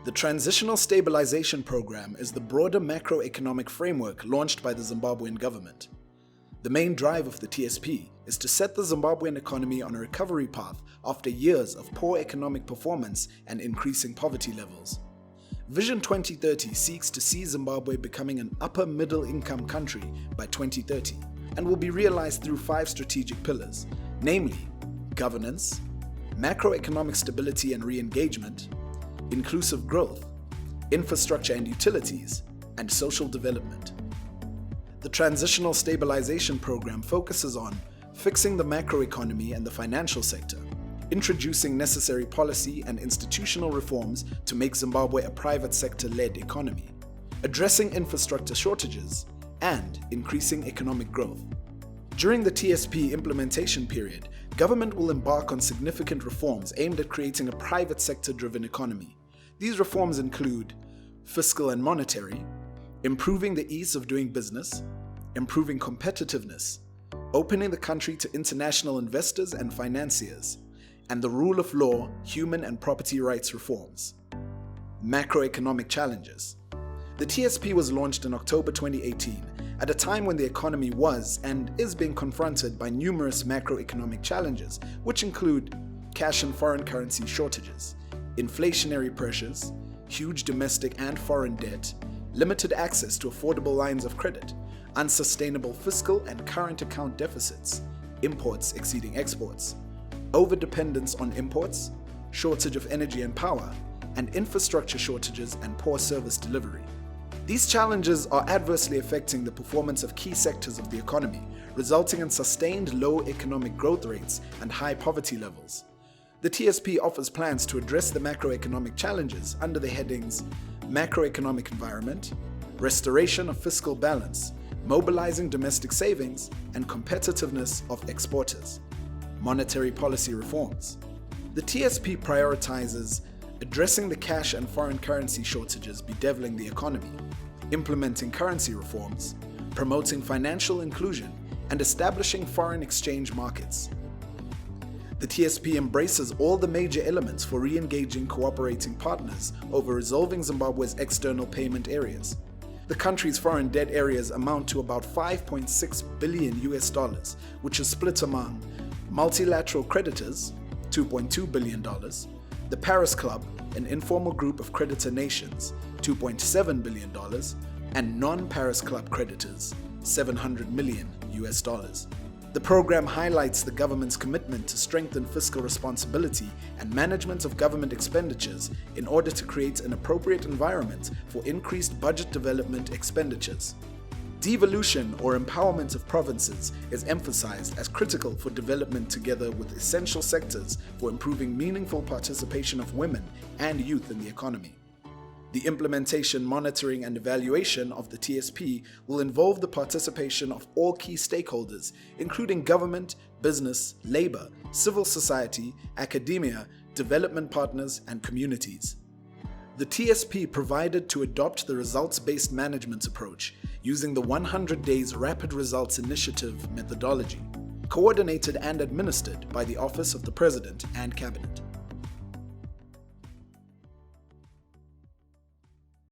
The Transitional Stabilization Program is the broader macroeconomic framework launched by the Zimbabwean government. The main drive of the TSP is to set the Zimbabwean economy on a recovery path after years of poor economic performance and increasing poverty levels. Vision 2030 seeks to see Zimbabwe becoming an upper middle income country by 2030 and will be realized through 5 strategic pillars, namely governance, macroeconomic stability and re-engagement, inclusive growth, infrastructure and utilities, and social development. The Transitional Stabilization Program focuses on fixing the macroeconomy and the financial sector, introducing necessary policy and institutional reforms to make Zimbabwe a private sector-led economy, addressing infrastructure shortages, and increasing economic growth. During the TSP implementation period, government will embark on significant reforms aimed at creating a private sector-driven economy. These reforms include fiscal and monetary, improving the ease of doing business, improving competitiveness, opening the country to international investors and financiers, and the rule of law, human and property rights reforms. Macroeconomic challenges. The TSP was launched in October 2018 at a time when the economy was and is being confronted by numerous macroeconomic challenges, which include cash and foreign currency shortages, inflationary pressures, huge domestic and foreign debt, limited access to affordable lines of credit, unsustainable fiscal and current account deficits, imports exceeding exports, overdependence on imports, shortage of energy and power, and infrastructure shortages and poor service delivery. These challenges are adversely affecting the performance of key sectors of the economy, resulting in sustained low economic growth rates and high poverty levels. The TSP offers plans to address the macroeconomic challenges under the headings Macroeconomic Environment, Restoration of Fiscal Balance, Mobilizing Domestic Savings, and Competitiveness of Exporters. Monetary Policy Reforms. The TSP prioritizes addressing the cash and foreign currency shortages bedeviling the economy, implementing currency reforms, promoting financial inclusion, and establishing foreign exchange markets. The TSP embraces all the major elements for re-engaging cooperating partners over resolving Zimbabwe's external payment areas. The country's foreign debt areas amount to about $5.6 billion, which is split among multilateral creditors, $2.2 billion, the Paris Club, an informal group of creditor nations, $2.7 billion, and non-Paris Club creditors, $700 million. The program highlights the government's commitment to strengthen fiscal responsibility and management of government expenditures in order to create an appropriate environment for increased budget development expenditures. Devolution or empowerment of provinces is emphasized as critical for development together with essential sectors for improving meaningful participation of women and youth in the economy. The implementation, monitoring, and evaluation of the TSP will involve the participation of all key stakeholders, including government, business, labor, civil society, academia, development partners, and communities. The TSP provided to adopt the results-based management approach using the 100 Days Rapid Results Initiative methodology, coordinated and administered by the Office of the President and Cabinet.